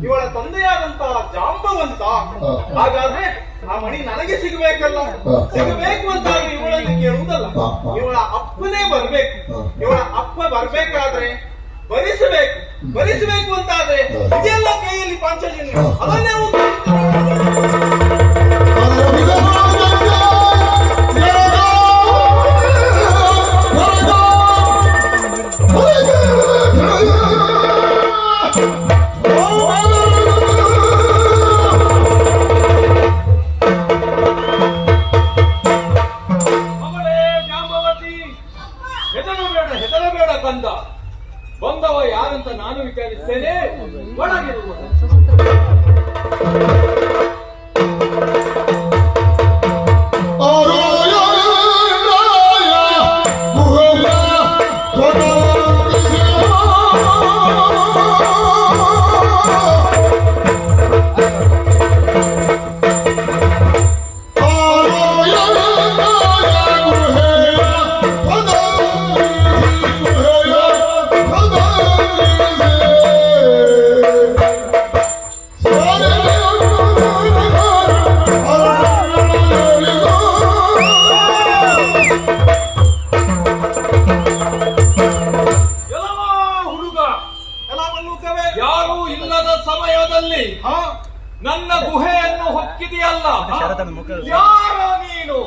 ಇವಳ ತಂದೆಯಾದಂತಹ ಜಾಂಬವಂತ. ಹಾಗಾದ್ರೆ ಆ ಮಣಿ ನನಗೆ ಸಿಗಬೇಕಲ್ಲ, ಸಿಗಬೇಕು ಅಂತಾದ್ರೆ ಇವಳನ್ನು ಕೇಳುವುದಲ್ಲ, ಇವಳ ಅಪ್ಪನೇ ಬರ್ಬೇಕು. ಇವಳ ಅಪ್ಪ ಬರ್ಬೇಕಾದ್ರೆ ಭರಿಸಬೇಕು ಅಂತಾದ್ರೆ ಇದೆಲ್ಲ ಕೈಯಲ್ಲಿ ಪಾಂಚಜನ್ಯ, ಅದನ್ನೇ ಬಂದವ ಯಾರಂತ ನಾನು ವಿಚಾರಿಸ್ತೇನೆ. ಯಾರು ಇಲ್ಲದ ಸಮಯದಲ್ಲಿ ನನ್ನ ಗುಹೆಯನ್ನು ಹೊಕ್ಕಿದೆಯಲ್ಲ, ಯಾರೋ ನೀನು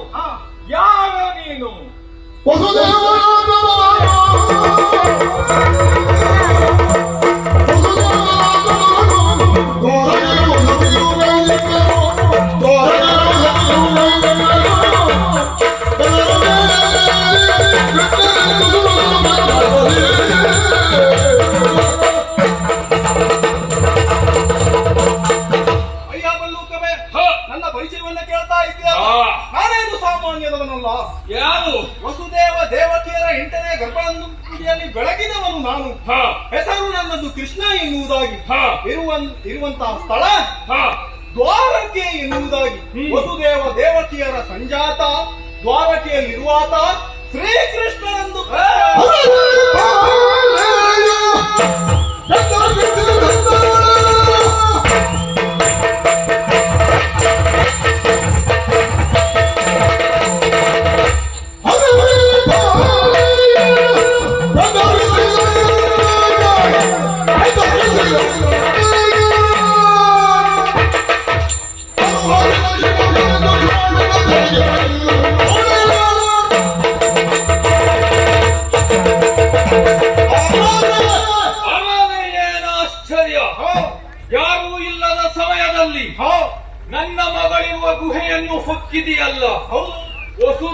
ಪರಿಚಯವನ್ನ ಕೇಳ್ತಾ ಇದ್ದೀಯ. ನಾನೇನು ಸಾಮಾನ್ಯದವನಲ್ಲ. ಯಾರು? ವಸುದೇವ ದೇವಕಿಯರ 8ನೇ ಗರ್ಭದಲ್ಲಿ ಬೆಳಗಿದವನು ನಾನು. ಹೆಸರು ನನ್ನದು ಕೃಷ್ಣ ಎನ್ನುವುದಾಗಿ, ಇರುವಂತಹ ಸ್ಥಳ ದ್ವಾರಕೆ ಎನ್ನುವುದಾಗಿ. ವಸುದೇವ ದೇವಕಿಯರ ಸಂಜಾತ, ದ್ವಾರಕೆಯಲ್ಲಿರುವಾತ ಶ್ರೀಕೃಷ್ಣನೆಂದು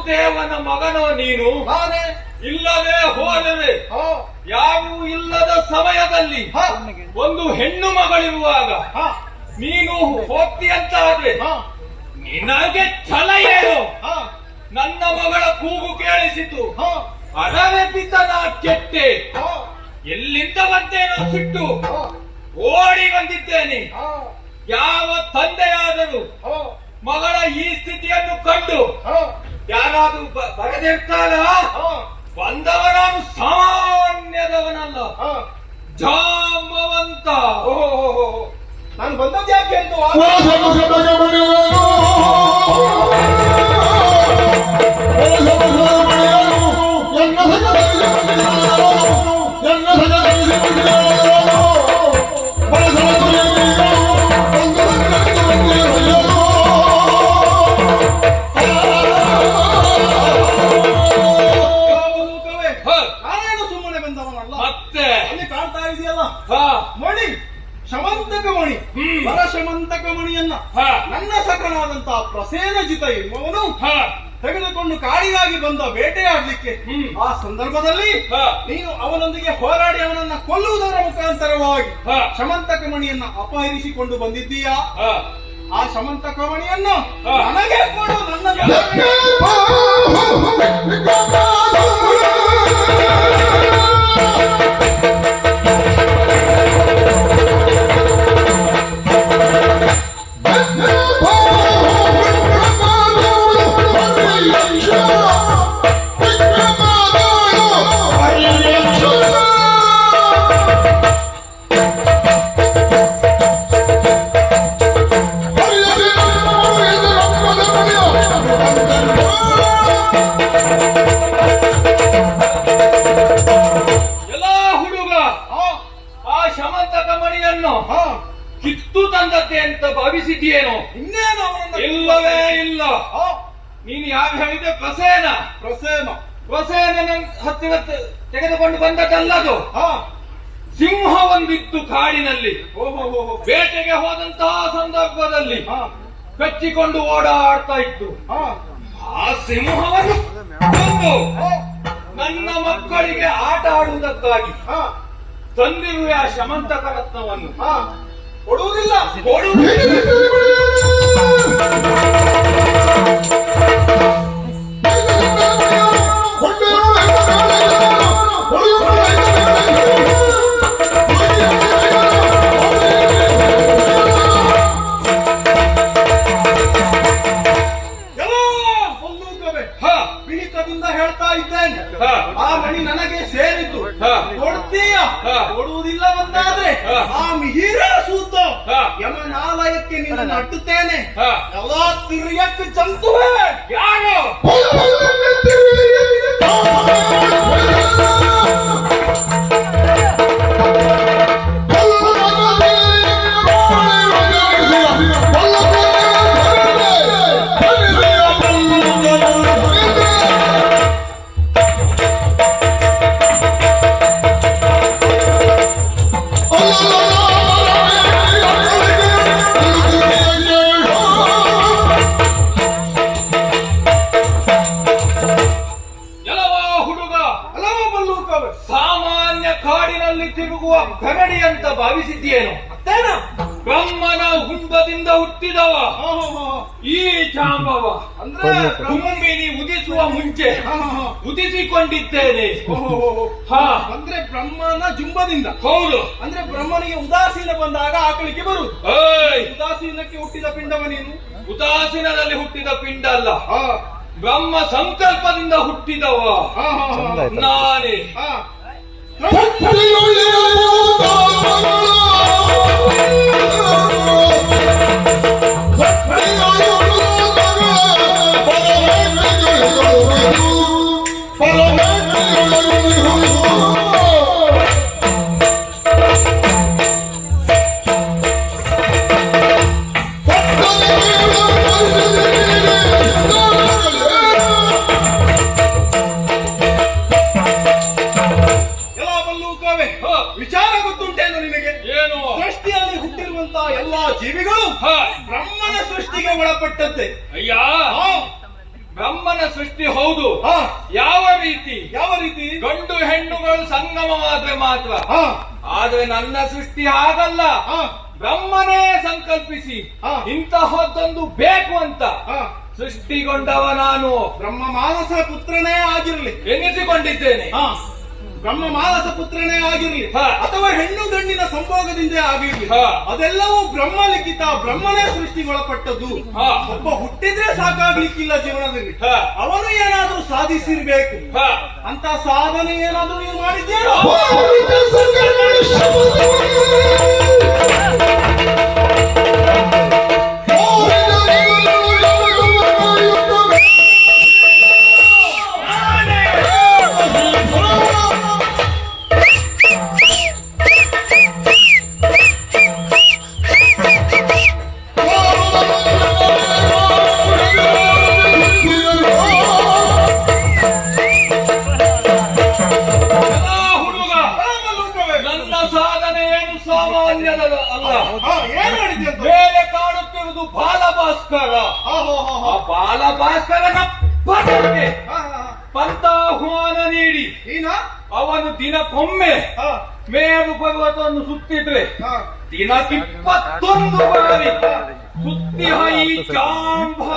ವಸುದೇವನ ಮಗನೋ ನೀನು? ನಾನೇ. ಇಲ್ಲವೇ ಹೋದರೆ ಹಾ, ಯಾರೂ ಇಲ್ಲದ ಸಮಯದಲ್ಲಿ ಹಾ, ಒಂದು ಹೆಣ್ಣು ಮಗಳಿರುವಾಗ ಹಾ, ನೀನು ಹೋಗ್ತೀಯಂತಾದ್ರೆ ಹಾ, ನಿನಗೆ ಛಲ ಏನು? ಹಾ, ನನ್ನ ಮಗಳ ಕೂಗು ಕೇಳಿಸಿತು, ಹಾ, ಅಡವೆ ಬಿದ್ದ ನಾ ಕೆಟ್ಟೆ. ಹಾ, ಎಲ್ಲಿಂದ ಬಂದೇನೋ ಸಿಟ್ಟು ಹಾ, ಓಡಿ ಬಂದಿದ್ದೇನೆ. ಹಾ, ಯಾವ ತಂದೆಯಾದರೂ ಹಾ, ಮಗಳ ಈ ಸ್ಥಿತಿಯನ್ನು ಕಂಡು ಹಾ, ಯಾರಾದ್ರೂ ಬರದಿರ್ತಾರ? ಹಾ, ಬಂದವ ನಾನು ಸಾಮಾನ್ಯದವನಲ್ಲ, ಹಾ. ಜಾಂಬವಂತ. ಓಹೋ, ನಾನು ಬಂದದ್ದು ಯಾಕೆ ಅಂತ ನಾನೇನು ಸುಮ್ಮನೆ ಬಂದವನಲ್ಲ. ಮತ್ತೆ ಅಲ್ಲಿ ಕಾಣ್ತಾ ಇದೆಯಲ್ಲ ಹ, ಮಣಿ, ಶಮಂತಕ ಮಣಿ, ವರಶಮಂತಕ ಮಣಿಯನ್ನ ಹ, ನನ್ನ ಸಖನಾದಂತಹ ಪ್ರಸೇನಜಿತ ಎನ್ನುವನು ಹ, ತೆಗೆದುಕೊಂಡು ಕಾಡಿಗಾಗಿ ಬಂದ ಬೇಟೆಯಾಡ್ಲಿಕ್ಕೆ. ಆ ಸಂದರ್ಭದಲ್ಲಿ ಹ, ನೀನು ಅವನೊಂದಿಗೆ ಹೋರಾಡಿ ಅವನನ್ನ ಕೊಲ್ಲುವುದರ ಮುಖಾಂತರವಾಗಿ ಹ, ಶಮಂತಕ ಮಣಿಯನ್ನ ಅಪಹರಿಸಿಕೊಂಡು ಬಂದಿದ್ದೀಯಾ? ಹ. ಆ ಶಮಂತಕ ಮಣಿಯನ್ನು ಹ. ನನಗೆ ಕೊಡು. ನನ್ನ ಎಲ್ಲ ಹುಡುಗ ಆ ಶಮಂತಕ ಮಣಿಯನ್ನು ಹ, ಕಿತ್ತು ತಂದದ್ದೆ ಅಂತ ಭಾವಿಸಿದ್ಯೇನೋ? ಇನ್ನೇನು ಅವನನ್ನ ಇಲ್ಲವೇ ಇಲ್ಲ. ಹ, ನೀನು ಯಾರು ಹೇಳಿದೆ? ಪ್ರಸೇನ. ಪ್ರಸೇನ. ಪ್ರಸೇನ ಹತ್ತಿರ ತೆಗೆದುಕೊಂಡು ಬಂದದ್ದಲ್ಲದು. ಹ, ಸಿಂಹ ಒಂದಿತ್ತು ಕಾಡಿನಲ್ಲಿ. ಓಹೋ, ಬೇಟೆಗೆ ಹೋದಂತಹ ಸಂದರ್ಭದಲ್ಲಿ ಹ, ಕಚ್ಚಿಕೊಂಡು ಓಡಾಡ್ತಾ ಇತ್ತು. ಹ, ಆ ಸಿಂಹವನ್ನು ಕೊಂದು ಹ, ನನ್ನ ಮಕ್ಕಳಿಗೆ ಆಟ ಆಡುವುದಕ್ಕಾಗಿ ಹ, ತಂದಿರುವೆ ಆ ಶಮಂತಕ ರತ್ನವನ್ನು. ಹ. ಕೊಡುವುದಿಲ್ಲ. ವಿಹಿತದಿಂದ ಹೇಳ್ತಾ ಇದ್ದೇನೆ, ಆ ಮಣಿ ನನಗೆ ಸೇರಿದ್ದು. ಕೊಡ್ತೀಯ? ಕೊಡುವುದಿಲ್ಲ ಬಂದಾದ್ರೆ ಆ ಮಿಹಿರ ಸೂತ ಯಮನಾಲಯಕ್ಕೆ ನಿನ್ನನ್ನು ಅಟ್ಟುತ್ತೇನೆ. ಎಲ್ಲ ತಿರ್ಯಕ್ಕೆ ಜಂತುವೆ. ಯಾರು? ಸಾಮಾನ್ಯ ಕಾಡಿನಲ್ಲಿ ತಿರುಗುವ ಕರಡಿ ಅಂತ ಭಾವಿಸಿದ್ದೇನು? ಮತ್ತೇನ? ಬ್ರಹ್ಮನ ಹುಂಬದಿಂದ ಹುಟ್ಟಿದವ ಈ ಜಾಂಬವ. ಅಂದ್ರೆ ಕುಂಬಿನಿ ಉದಿಸುವ ಮುಂಚೆ ಉದಿಸಿಕೊಂಡಿದ್ದೇನೆ. ಹಾ, ಅಂದ್ರೆ ಬ್ರಹ್ಮನ ಜುಂಬದಿಂದ. ಹೌದು. ಅಂದ್ರೆ ಬ್ರಹ್ಮನಿಗೆ ಉದಾಸೀನ ಬಂದಾಗ ಆಕಳಿಗೆ ಬರುವುದು. ಉದಾಸೀನಕ್ಕೆ ಹುಟ್ಟಿದ ಪಿಂಡವ ನೀನು? ಉದಾಸೀನದಲ್ಲಿ ಹುಟ್ಟಿದ ಪಿಂಡ ಅಲ್ಲ, ಹಾ, ಬ್ರಹ್ಮ ಸಂಕಲ್ಪದಿಂದ ಹುಟ್ಟಿದವ ನಾನೇ. ವಿಚಾರ ಗೊತ್ತುಂಟೇನು ನಿನಗೆ? ಏನು? ಸೃಷ್ಟಿಯಲ್ಲಿ ಹುಟ್ಟಿರುವಂತಹ ಎಲ್ಲಾ ಜೀವಿಗಳು ಬ್ರಹ್ಮನ ಸೃಷ್ಟಿಗೆ ಒಳಪಟ್ಟಂತೆ. ಅಯ್ಯ, ಬ್ರಹ್ಮನ ಸೃಷ್ಟಿ ಹೌದು. ಹಾ, ಯಾವ ರೀತಿ? ಯಾವ ರೀತಿ? ಗಂಡು ಹೆಣ್ಣುಗಳು ಸಂಗಮವಾದ್ರೆ ಮಾತ್ರ. ಹಾ, ಆದ್ರೆ ನನ್ನ ಸೃಷ್ಟಿ ಹಾಗಲ್ಲ. ಹಾ, ಬ್ರಹ್ಮನೇ ಸಂಕಲ್ಪಿಸಿ ಹಾ. ಇಂತಹದ್ದೊಂದು ಬೇಕು ಅಂತ ಹಾ. ಸೃಷ್ಟಿಗೊಂಡವ ನಾನು ಬ್ರಹ್ಮ ಮಾನಸ ಪುತ್ರನೇ ಆಗಿರ್ಲಿ, ಎನ್ನಿಸಿಕೊಂಡಿದ್ದೇನೆ. ಹಾ, ಬ್ರಹ್ಮ ಮಾನಸ ಪುತ್ರನೇ ಆಗಿರ್ಲಿ, ಹಾ. ಅಥವಾ ಹೆಣ್ಣು ಗಂಡಿನ ಸಂಭೋಗದಿಂದ ಆಗಿರ್ಲಿ, ಹಾ. ಅದೆಲ್ಲವೂ ಬ್ರಹ್ಮ ಲಿಖಿತ, ಬ್ರಹ್ಮನೇ ಸೃಷ್ಟಿಗೊಳಪಟ್ಟದ್ದು. ಹಾ. ಒಬ್ಬ ಹುಟ್ಟಿದ್ರೆ ಸಾಕಾಗ್ಲಿಕ್ಕಿಲ್ಲ ಜೀವನದಲ್ಲಿ, ಹಾ. ಅವನು ಏನಾದ್ರೂ ಸಾಧಿಸಿರ್ಬೇಕು. ಹಾ. ಅಂತ ಸಾಧನೆ ಏನಾದ್ರೂ ನೀವು ಮಾಡಿದ್ದೀರಾ? ನನ್ನ ಸಾಧನೆ ಏನು ಸಾಮಾನ್ಯದ ಅಲ್ಲ. ಹಾ, ಏನ್ ಮಾಡಿದ್ದೆ ಅಂತ? ಮೇಲೆ ಕಾಣುತ್ತಿರುವುದು ಬಾಲಭಾಸ್ಕರ. ಹಾ, ಹಾ, ಹಾ, ಆ ಹಾ. ಬಾಲಭಾಸ್ಕರನ ಪದಕ್ಕೆ ಹಾ, ಹಾ, ಹಾ. ಪಂಥಾಹ್ವಾನ ನೀಡಿ ನೀನ? ಅವನು ದಿನಕ್ಕೊಮ್ಮೆ ಹಾ, ಮೇರು ಪರ್ವತವನ್ನು ಸುತ್ತಿದ್ರೆ ಹಾ. ದಿನಕ್ಕೆ 21 ಬಾರಿ ಸುತ್ತಿಹ ಈ ಜಾಂಬವ.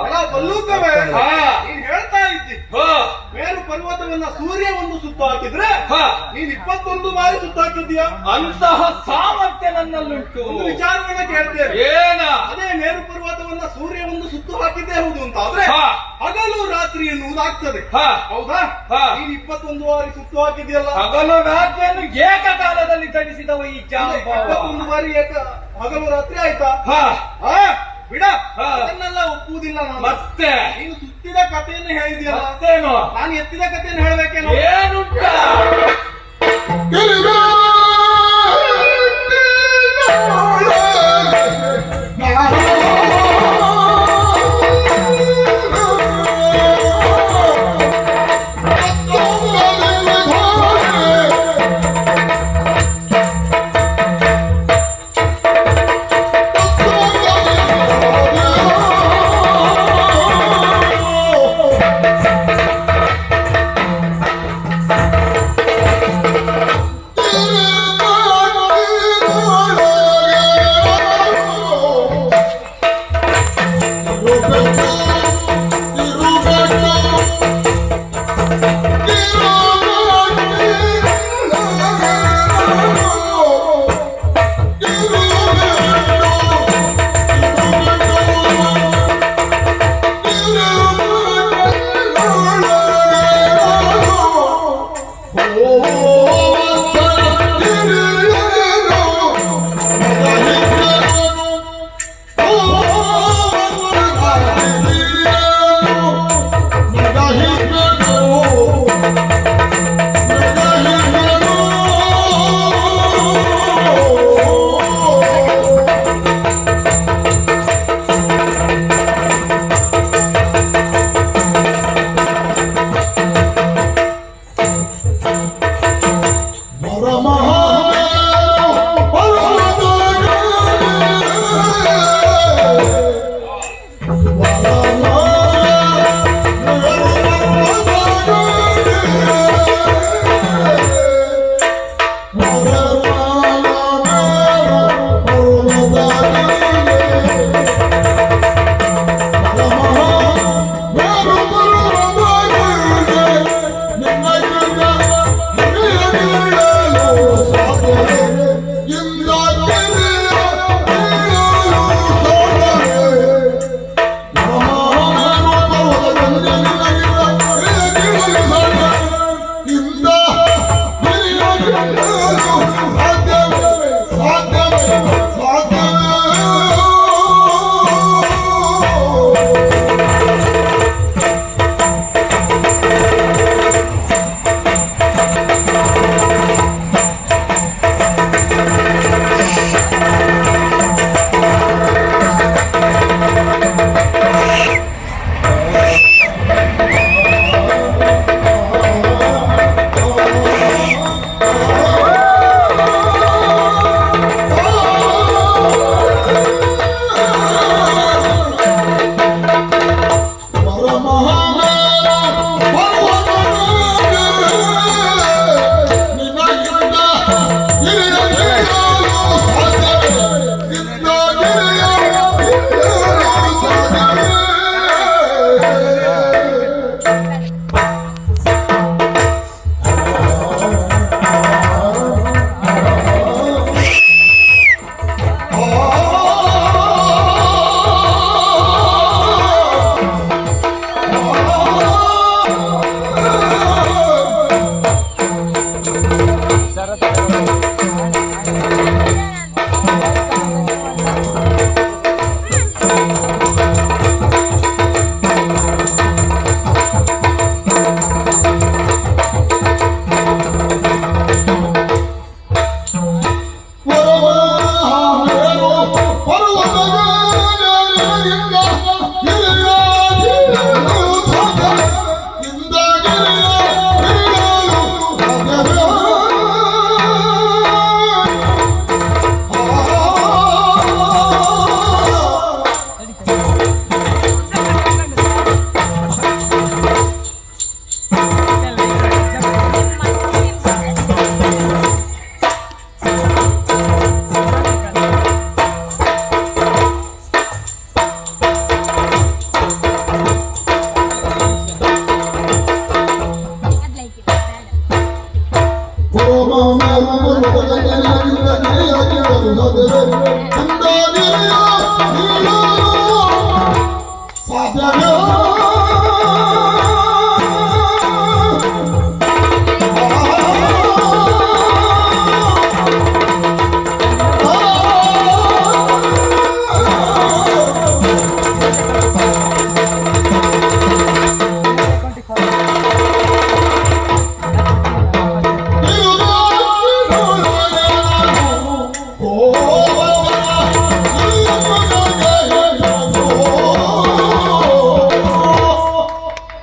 ಎಲ್ಲ ಬಲ್ಲೂಕವೇ? ಹಾ. ನೀನ್ ಹೇಳ್ತಾ ಇದ್ದಿ ಹಾ, ಮೇರು ಪರ್ವತವನ್ನ ಸೂರ್ಯ ಒಂದು ಸುತ್ತು ಹಾಕಿದ್ರೆ ಹಾ. ನೀನ್ 21 ಬಾರಿ ಸುತ್ತು ಹಾಕಿದ್ಯಾ? ಅಂತಹ ಸಾಮರ್ಥ್ಯ ನನ್ನಲ್ಲುಂಟು. ಒಂದು ವಿಚಾರವನ್ನ ಕೇಳ್ತೇವೆ. ಏನ? ಅದೇ ಮೇರು ಪರ್ವತವನ್ನ ಸೂರ್ಯ ಒಂದು ಸುತ್ತು ಹಾಕಿದ್ದೇ ಹೌದು ಅಂತ ಆದ್ರೆ ಹಾ. ಹಗಲು ರಾತ್ರಿ ಎನ್ನುವುದಾಗ್ತದೆ, ಹಾ. ಹೌದಾ? ಹಾ. ನೀನ್ 21 ಬಾರಿ ಸುತ್ತು ಹಾಕಿದ್ಯಲ್ಲ, ಹಗಲು ರಾತ್ರಿಯನ್ನು ಏಕಕಾಲದಲ್ಲಿ ತಡಿಸಿದವ ಈ ಜಾಂಬವ. 21 ಬಾರಿ ಹಗಲು ರಾತ್ರಿ ಆಯ್ತಾ? ಹಾ. ಹಾ, ಬಿಡ. ಹಾ. ಅದನ್ನೆಲ್ಲ ಒಪ್ಪುವುದಿಲ್ಲ ನಾನು. ಮತ್ತೆ ನೀನು ಸುತ್ತಿದ ಕಥೆಯನ್ನು ಹೇಳಿದ್ಯಲ್ಲ, ಮತ್ತೇನು? ನಾನು ಎತ್ತಿದ ಕಥೆಯನ್ನು ಹೇಳ್ಬೇಕೇನೋ? ಏನುಂಟ?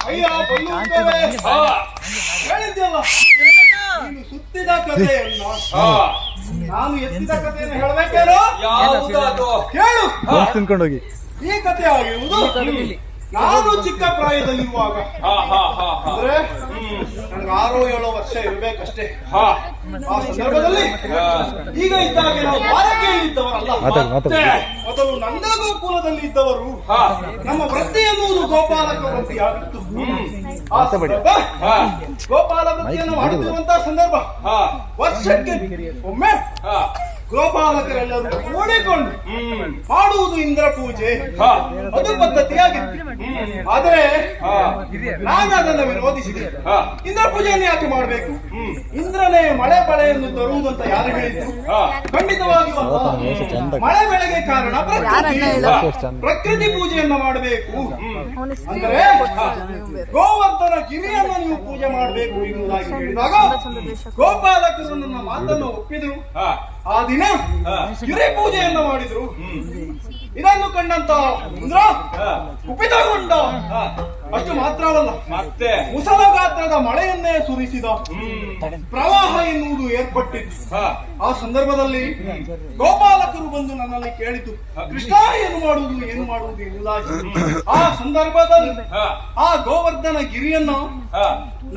ಅಯ್ಯ ಬಲ್ಲೂಕವೇ, ಹೇಳಿದ್ಯಲ್ಲ ನೀನು ಸುತ್ತಿದ ಕಥೆಯನ್ನ ನಾನು ಎತ್ತಿದ ಕಥೆಯನ್ನು ಹೇಳಬೇಕೇನೋ? ಯಾವುದಾದ್ರು ಕೇಳು. ತಿನ್ಕೊಂಡೋಗಿ ಈ ಕಥೆ ಆಗಿರುವುದು ನಾನು ಚಿಕ್ಕ ಪ್ರಾಯದಲ್ಲಿರುವಾಗ, ಅಂದ್ರೆ ನನಗೆ 6-7 ವರ್ಷ ಇರ್ಬೇಕಷ್ಟೇ. ಆ ಸಂದರ್ಭದಲ್ಲಿ ಈಗ ಇದ್ದಾಗೆ ನಾವು ದ್ವಾರಕೆಯಲ್ಲಿದ್ದವರಲ್ಲ, ಮೊದಲು ನಂದ ಗೋಕುಲದಲ್ಲಿ ಇದ್ದವರು. ನಮ್ಮ ವೃತ್ತಿ ಎನ್ನುವುದು ಗೋಪಾಲಕ ವೃತ್ತಿಯಾಗಿತ್ತು. ಆ ಸಂದರ್ಭ ಗೋಪಾಲ ವೃತ್ತಿಯನ್ನು ಮಾಡುತ್ತಿರುವಂತಹ ಸಂದರ್ಭ ವರ್ಷಕ್ಕೆ ಒಮ್ಮೆ ಗೋಪಾಲಕರೆಲ್ಲರೂ ಕೂಡಿಕೊಂಡು ಮಾಡುವುದು ಇಂದ್ರ ಪೂಜೆ. ಅದು ಪದ್ಧತಿಯಾಗಿತ್ತು. ಆದರೆ ನಾನು ಅದನ್ನು ವಿರೋಧಿಸಿದೆ. ಇಂದ್ರ ಪೂಜೆಯನ್ನು ಯಾಕೆ ಮಾಡಬೇಕು? ಇಂದ್ರನೇ ಮಳೆ ಬೆಳೆಯನ್ನು ತರುವುದಂತ ಯಾರು ಹೇಳಿದ್ರು? ಖಂಡಿತವಾಗಿಯೂ ಮಳೆ ಬೆಳೆಗೆ ಕಾರಣ ಪ್ರಕೃತಿ ಪೂಜೆಯನ್ನ ಮಾಡಬೇಕು. ಅಂದರೆ ಗೋವರ್ಧನ ಗಿರಿಯನ್ನು ನೀವು ಪೂಜೆ ಮಾಡಬೇಕು ಎನ್ನುವುದಾಗಿ ಹೇಳಿದಾಗ ಗೋಪಾಲಕರು ನನ್ನ ಮಾತನ್ನು ಒಪ್ಪಿದ್ರು. ಆ ದಿನ ಗಿರಿ ಪೂಜೆಯನ್ನು ಮಾಡಿದ್ರು. ಇದನ್ನು ಕಂಡಂತ ಇಂದ್ರ ಕುಪಿತಗೊಂಡ. ಅಷ್ಟು ಮಾತ್ರವಲ್ಲ, ಮತ್ತೆ ಮುಸಲ ಗಾತ್ರದ ಮಳೆಯನ್ನೇ ಸುರಿಸಿದ. ಪ್ರವಾಹ ಎನ್ನುವುದು ಏರ್ಪಟ್ಟಿತ್ತು. ಆ ಸಂದರ್ಭದಲ್ಲಿ ಗೋಪಾಲಕರು ಬಂದು ನನ್ನಲ್ಲಿ ಕೇಳಿತು, ಕೃಷ್ಣ ಏನು ಮಾಡುವುದು ಎನ್ನುವುದಾಗಿ. ಆ ಸಂದರ್ಭದಲ್ಲಿ ಆ ಗೋವರ್ಧನ ಗಿರಿಯನ್ನು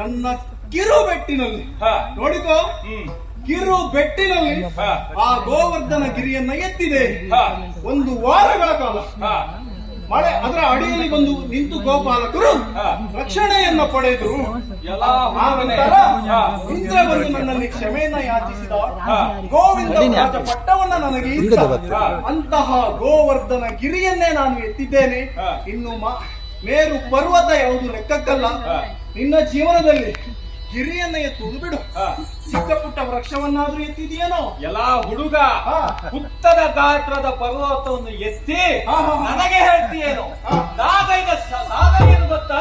ನನ್ನ ಕಿರು ಬೆಟ್ಟಿನಲ್ಲಿ ನೋಡಿಕೋ, ಕಿರು ಬೆಟ್ಟಿನಲ್ಲಿ ಆ ಗೋವರ್ಧನ ಗಿರಿಯನ್ನ ಎತ್ತಿದೆ. 1 ವಾರಗಳ ಕಾಲ ಮಳೆ ಅದರ ಅಡಿಯಲ್ಲಿ ಬಂದು ನಿಂತು ಗೋಪಾಲಕರು ರಕ್ಷಣೆಯನ್ನ ಪಡೆದರು. ಇಂದ್ರ ಬಂದು ನನ್ನಲ್ಲಿ ಕ್ಷಮೆಯನ್ನ ಯಾಚಿಸಿದ. ಗೋವಿಂದ ರಾಜ ಪಟ್ಟವನ್ನ ನನಗೆ ಇದ್ದ. ಅಂತಹ ಗೋವರ್ಧನ ಗಿರಿಯನ್ನೇ ನಾನು ಎತ್ತಿದ್ದೇನೆ. ಇನ್ನು ಮೇರು ಪರ್ವತ ಯಾವುದು ಲೆಕ್ಕಕ್ಕಲ್ಲ. ನಿನ್ನ ಜೀವನದಲ್ಲಿ ಗಿರಿಯನ್ನ ಎತ್ತುವುದು ಬಿಡು, ಚಿಕ್ಕ ಪುಟ್ಟ ವೃಕ್ಷವನ್ನಾದ್ರೂ ಎತ್ತಿದೆಯೇನೋ? ಎಲ್ಲಾ ಹುಡುಗ ಹುತ್ತದ ಗಾತ್ರದ ಪರ್ವತವನ್ನು ಎತ್ತಿ ನನಗೆ ಹೇಳ್ತೀಯೇನು? ನಾಗೈದ ಸಾಧನೆಯನ್ನು ಗೊತ್ತಾ?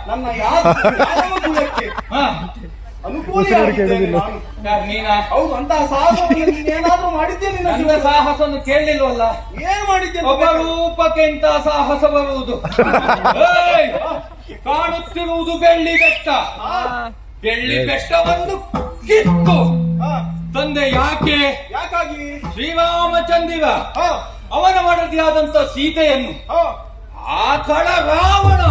ನನ್ನ ಯಾದವ ಕುಲಕ್ಕೆ ಅನುಕೂಲಿಯಾಗಿದ್ದೇನೆ ನಾನು. ನೀನಾ? ಹೌದು, ಅಂತಹ ಸಾಹಸವನ್ನು ನೀನೇನಾದ್ರೂ ಮಾಡಿದ್ದೇನೆ ನಿನ್ನ ನನ್ನ ಜೀವನದಲ್ಲಿ? ಸಾಹಸವನ್ನು ಕೇಳಲಿಲ್ವಲ್ಲ. ಏನ್ ಮಾಡಿದ್ದೇನೆ? ಅಪರೂಪಕ್ಕೆ ಇಂಥ ಸಾಹಸ ಬರುವುದು. ಏಯ್! ಕಾಣುತ್ತಿರುವುದು ಬೆಳ್ಳಿ ಬೆಟ್ಟ. ಬೆಳ್ಳಿ ಬೆಟ್ಟವನ್ನು ಕಿತ್ತು ತಂದೆ ಯಾಕೆ? ಯಾಕಾಗಿ? ಶ್ರೀರಾಮಚಂದ್ರ ಹ, ಅವನ ಮಡದಿಯಾದಂತ ಸೀತೆಯನ್ನು ಹ, ಆ ಕಡ ರಾವಣ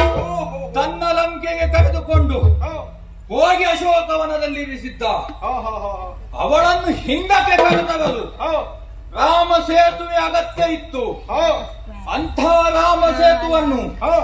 ಓ, ಓ, ತನ್ನ ಲಂಕೆಗೆ ಕರೆದುಕೊಂಡು ಹ, ಹೋಗಿ ಅಶೋಕವನದಲ್ಲಿ ಇರಿಸಿದ್ದ. ಹ, ಹ, ಹ, ಅವಳನ್ನು ಹಿಂದಕ್ಕೆ ಕರೆತರಲು ಹ, ರಾಮ ಸೇತುವೆ ಅಗತ್ಯ ಇತ್ತು. ಹ, ಅಂಥ ರಾಮ ಸೇತುವನ್ನು ಹ.